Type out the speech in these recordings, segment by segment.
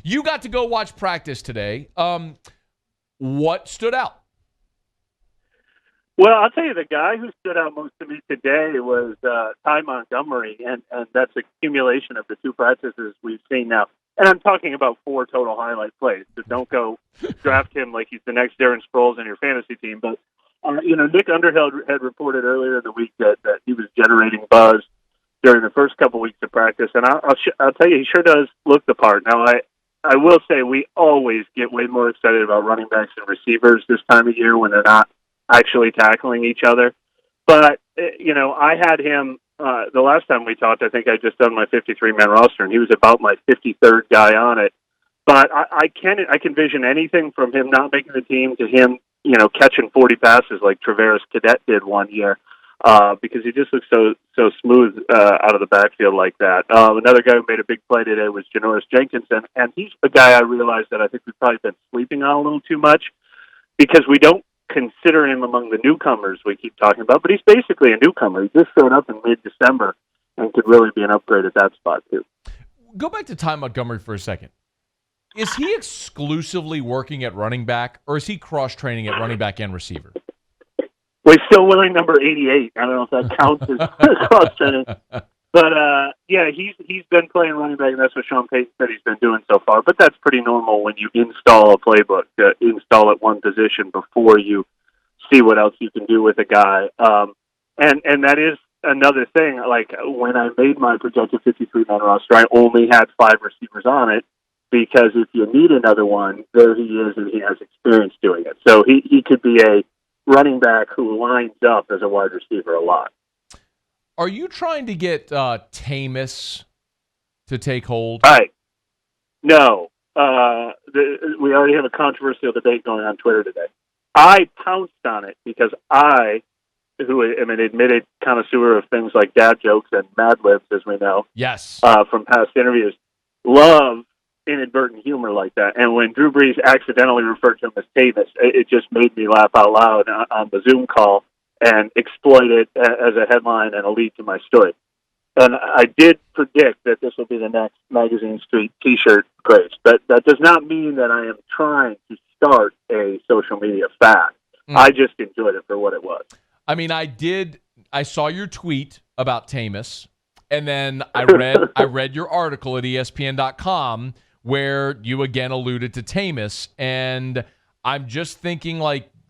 You got to go watch practice today. What stood out? Well, I'll tell you, the guy who stood out most to me today was Ty Montgomery, and that's an accumulation of the two practices we've seen now. And I'm talking about 4 total highlight plays, so don't go draft him like he's the next Darren Sproles in your fantasy team. But, Nick Underhill had reported earlier in the week that he was generating buzz during the first couple weeks of practice, and I'll tell you, he sure does look the part. Now, I will say we always get way more excited about running backs and receivers this time of year when they're not actually tackling each other. But, I had him the last time we talked. I think I just done my 53-man roster, and he was about my 53rd guy on it. But I can vision anything from him not making the team to him, catching 40 passes like Travaris Cadet did one year, because he just looks so smooth out of the backfield like that. Another guy who made a big play today was Jenkinson, and he's the guy I realized that I think we've probably been sleeping on a little too much because we don't consider him among the newcomers we keep talking about, but he's basically a newcomer. He just showed up in mid-December and could really be an upgrade at that spot, too. Go back to Ty Montgomery for a second. Is he exclusively working at running back, or is he cross-training at running back and receiver? Well, he's still wearing number 88. I don't know if that counts as cross-training. But, he's been playing running back, and that's what Sean Payton said he's been doing so far. But that's pretty normal when you install a playbook, install at one position before you see what else you can do with a guy. And that is another thing. Like, when I made my projected 53-man roster, I only had 5 receivers on it because if you need another one, there he is, and he has experience doing it. So he could be a running back who lines up as a wide receiver a lot. Are you trying to get Jameis to take hold? Right. No. We already have a controversial debate going on Twitter today. I pounced on it because I, who am an admitted connoisseur of things like dad jokes and Mad Libs, as we know, yes, from past interviews, love inadvertent humor like that. And when Drew Brees accidentally referred to him as Jameis, it just made me laugh out loud on the Zoom call and exploit it as a headline and a lead to my story. And I did predict that this will be the next Magazine Street T-shirt craze. But that does not mean that I am trying to start a social media fad. I just enjoyed it for what it was. I mean, I saw your tweet about Jameis, and then I read your article at ESPN.com where you again alluded to Jameis, and I'm just thinking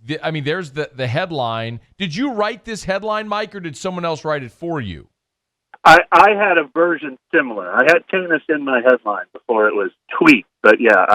there's the headline. Did you write this headline, Mike, or did someone else write it for you? I had a version similar. I had Jameis in my headline before it was tweet, but yeah,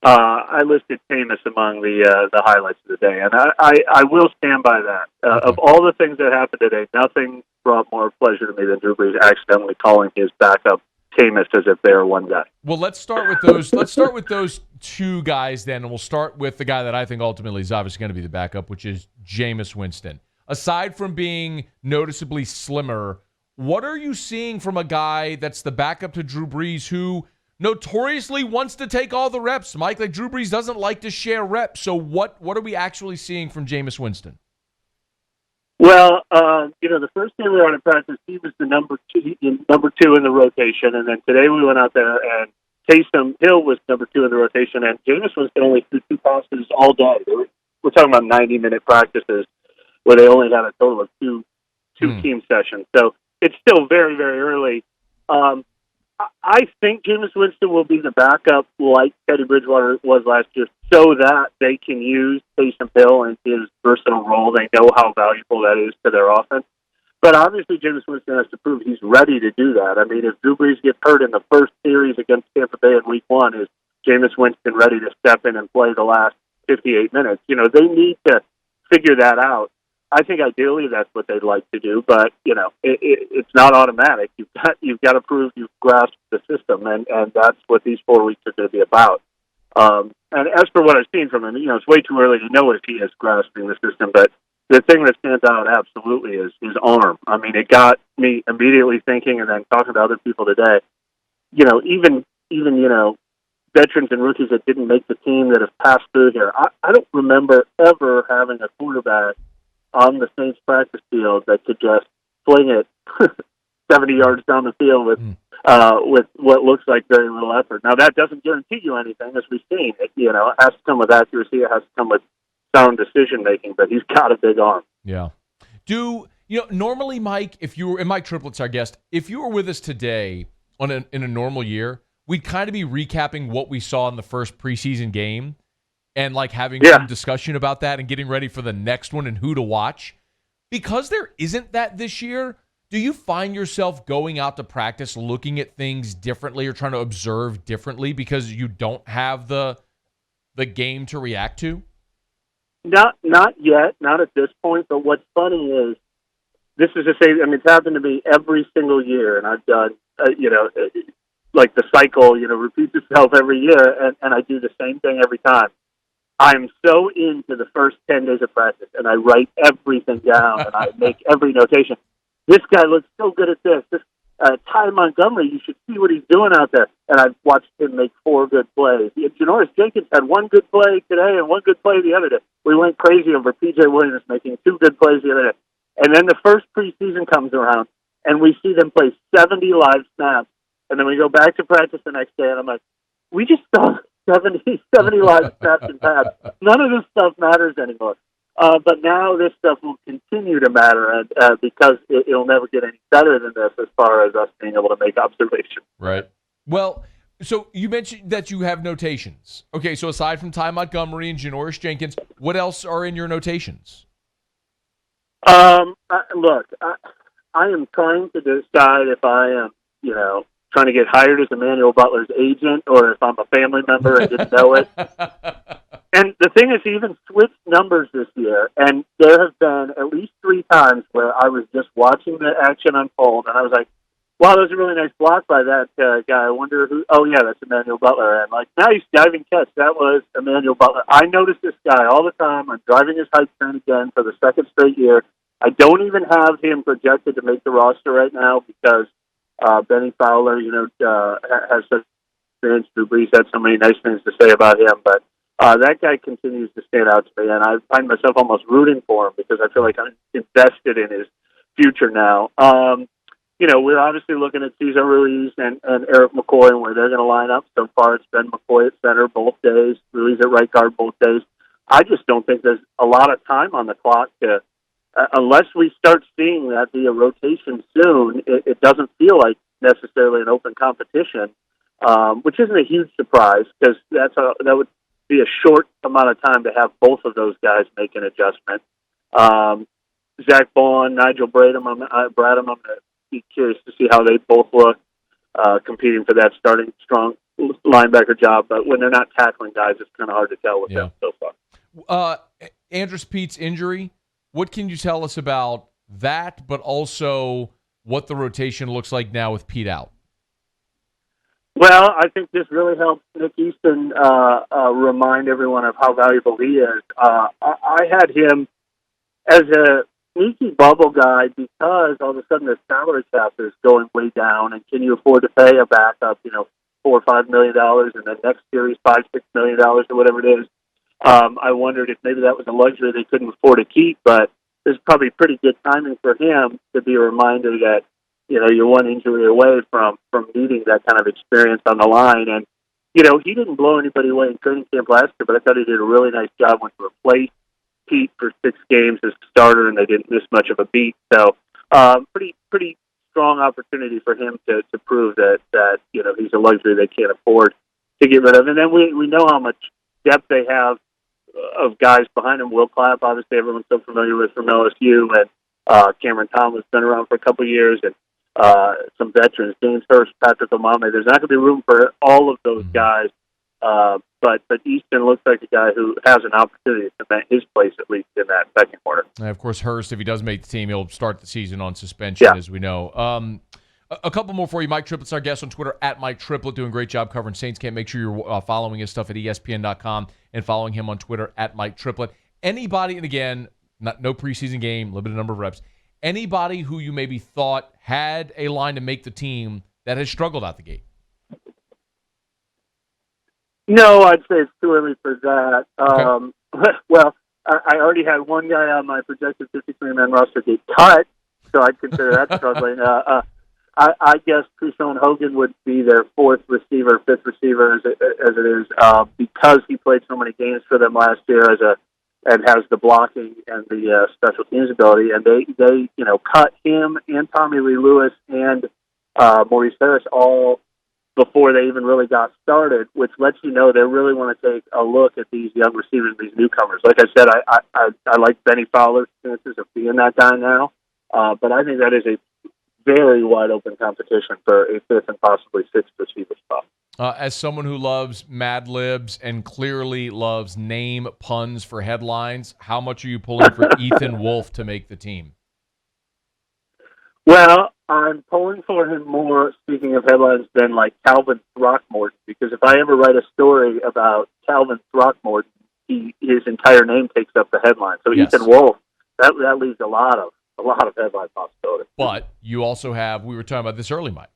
I listed Jameis among the highlights of the day, and I will stand by that. Okay. Of all the things that happened today, nothing brought more pleasure to me than Drew Brees accidentally calling his backup Jameis as if they were one guy. Well, let's start with those. Let's start with those 2 guys then, and we'll start with the guy that I think ultimately is obviously going to be the backup, which is Jameis Winston. Aside from being noticeably slimmer, what are you seeing from a guy that's the backup to Drew Brees who notoriously wants to take all the reps, Mike? Like, Drew Brees doesn't like to share reps. So what are we actually seeing from Jameis Winston? Well, the first day we were out in practice, he was the number 2 in the rotation, and then today we went out there and Taysom Hill was number 2 in the rotation, and Jameis Winston only threw 2 passes all day. We're talking about 90-minute practices where they only had a total of two team sessions. So it's still very, very early. I think Jameis Winston will be the backup like Teddy Bridgewater was last year so that they can use Taysom Hill in his versatile role. They know how valuable that is to their offense. But obviously Jameis Winston has to prove he's ready to do that. I mean, if Drew Brees gets hurt in the first series against Tampa Bay in Week 1, is Jameis Winston ready to step in and play the last 58 minutes? They need to figure that out. I think ideally that's what they'd like to do, but it's not automatic. You've got to prove you've grasped the system, and that's what these 4 weeks are going to be about. And as for what I've seen from him, it's way too early to know if he is grasping the system. But the thing that stands out absolutely is his arm. I mean, it got me immediately thinking, and then talking to other people today. Even veterans and rookies that didn't make the team that have passed through here. I don't remember ever having a quarterback on the Saints practice field that could just fling it 70 yards down the field with with what looks like very little effort. Now, that doesn't guarantee you anything, as we've seen. It has to come with accuracy. It has to come with sound decision-making, but he's got a big arm. Yeah. Normally, Mike, and Mike Triplett's our guest, if you were with us today in a normal year, we'd kind of be recapping what we saw in the first preseason game and like having some discussion about that and getting ready for the next one and who to watch. Because there isn't that this year, do you find yourself going out to practice looking at things differently or trying to observe differently because you don't have the game to react to? Not yet, not at this point. But what's funny is this is the same. I mean, it's happened to me every single year, and I've done, like the cycle, repeats itself every year, and I do the same thing every time. I'm so into the first 10 days of practice, and I write everything down, and I make every notation. This guy looks so good at this. Ty Montgomery, you should see what he's doing out there. And I've watched him make 4 good plays. Jenkins had 1 good play today and 1 good play the other day. We went crazy over P.J. Williams making 2 good plays the other day. And then the first preseason comes around, and we see them play 70 live snaps. And then we go back to practice the next day, and I'm like, we just saw 70 live snaps in pads. None of this stuff matters anymore. But now this stuff will continue to matter because it'll never get any better than this as far as us being able to make observations. Right. Well, so you mentioned that you have notations. Okay, so aside from Ty Montgomery and Janoris Jenkins, what else are in your notations? Look, I am trying to decide if I am, trying to get hired as Emmanuel Butler's agent or if I'm a family member and didn't know it. And the thing is, he even switched numbers this year, and there have been at least 3 times where I was just watching the action unfold, and I was like, wow, that was a really nice block by that guy. I wonder who – oh, yeah, that's Emmanuel Butler. And, nice diving catch. That was Emmanuel Butler. I notice this guy all the time. I'm driving his hype train again for the 2nd straight year. I don't even have him projected to make the roster right now because Benny Fowler, has such experience. Drew Brees had so many nice things to say about him, but that guy continues to stand out to me, and I find myself almost rooting for him because I feel like I'm invested in his future now. We're obviously looking at Cesar Ruiz and Eric McCoy and where they're going to line up. So far, it's been McCoy at center both days, Ruiz at right guard both days. I just don't think there's a lot of time on the clock to, unless we start seeing that via rotation soon, it doesn't feel like necessarily an open competition, which isn't a huge surprise because that would be a short amount of time to have both of those guys make an adjustment. Zach Vaughan, Nigel Bradham, I'm going to be curious to see how they both look competing for that starting strong linebacker job. But when they're not tackling guys, it's kind of hard to tell with them so far. Andrus Peat's injury, what can you tell us about that, but also what the rotation looks like now with Pete out? Well, I think this really helps Nick Easton remind everyone of how valuable he is. I had him as a sneaky bubble guy because all of a sudden the salary cap is going way down, and can you afford to pay a backup, $4 or $5 million, and then next year he's $5-6 million or whatever it is. I wondered if maybe that was a luxury they couldn't afford to keep, but there's probably pretty good timing for him to be a reminder that you're one injury away from needing that kind of experience on the line. And, he didn't blow anybody away in training camp last year, but I thought he did a really nice job when to replace Pete for 6 games as starter, and they didn't miss much of a beat. So pretty strong opportunity for him to prove that he's a luxury they can't afford to get rid of. And then we know how much depth they have of guys behind him. Will Clapp, obviously everyone's so familiar with from LSU, and Cameron Thomas been around for a couple of years, and some veterans, James Hurst, Patrick Omame. There's not going to be room for all of those guys, but Easton looks like a guy who has an opportunity to cement his place at least in that second quarter. And of course, Hurst, if he does make the team, he'll start the season on suspension, as we know. A couple more for you. Mike Triplett's our guest on Twitter, at Mike Triplett, doing a great job covering Saints Camp. Make sure you're following his stuff at ESPN.com and following him on Twitter, at Mike Triplett. Anybody, and again, no preseason game, limited number of reps, anybody who you maybe thought had a line to make the team that has struggled out the gate? No, I'd say it's too early for that. Okay. Well, I already had one guy on my projected 53-man roster get cut, so I'd consider that struggling. I guess Trishon Hogan would be their fourth receiver, fifth receiver as it is, because he played so many games for them last year and has the blocking and the special teams ability. And they cut him and Tommy Lee Lewis and Maurice Harris all before they even really got started, which lets you know they really want to take a look at these young receivers, these newcomers. Like I said, I like Benny Fowler's chances of being that guy now, but I think that is a very wide open competition for a fifth and possibly sixth receiver spot. As someone who loves Mad Libs and clearly loves name puns for headlines, how much are you pulling for Ethan Wolf to make the team? Well, I'm pulling for him more, speaking of headlines, than like Calvin Throckmorton, because if I ever write a story about Calvin Throckmorton, his entire name takes up the headline. So Yes. Ethan Wolf, that leaves a lot of headline possibilities. But you also have, we were talking about this early, Mike,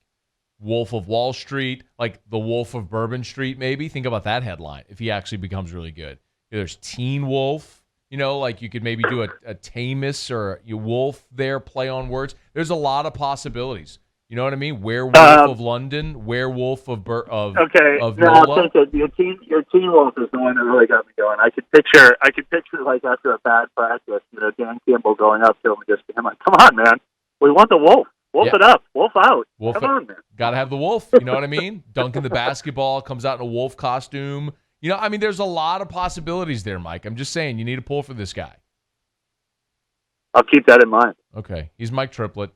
Wolf of Wall Street, like the Wolf of Bourbon Street, maybe. Think about that headline if he actually becomes really good. There's Teen Wolf. Like you could maybe do a Tamus or a Wolf there, play on words. There's a lot of possibilities. You know what I mean? Werewolf of London, Werewolf of Okay, of no, Nola. I'll take it. Your Teen Wolf is the one that really got me going. I could picture like after a bad practice, Dan Campbell going up to him and just being like, "Come on, man, we want the Wolf. Wolf it up. Wolf out. Wolf Come on, man. Got to have the wolf. You know what I mean? Dunking the basketball, comes out in a wolf costume. There's a lot of possibilities there, Mike. I'm just saying you need to pull for this guy. I'll keep that in mind." Okay. He's Mike Triplett.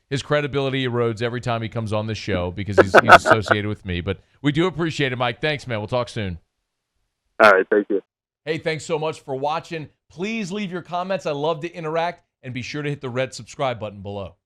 His credibility erodes every time he comes on this show because he's associated with me. But we do appreciate it, Mike. Thanks, man. We'll talk soon. All right. Thank you. Hey, thanks so much for watching. Please leave your comments. I love to interact. And be sure to hit the red subscribe button below.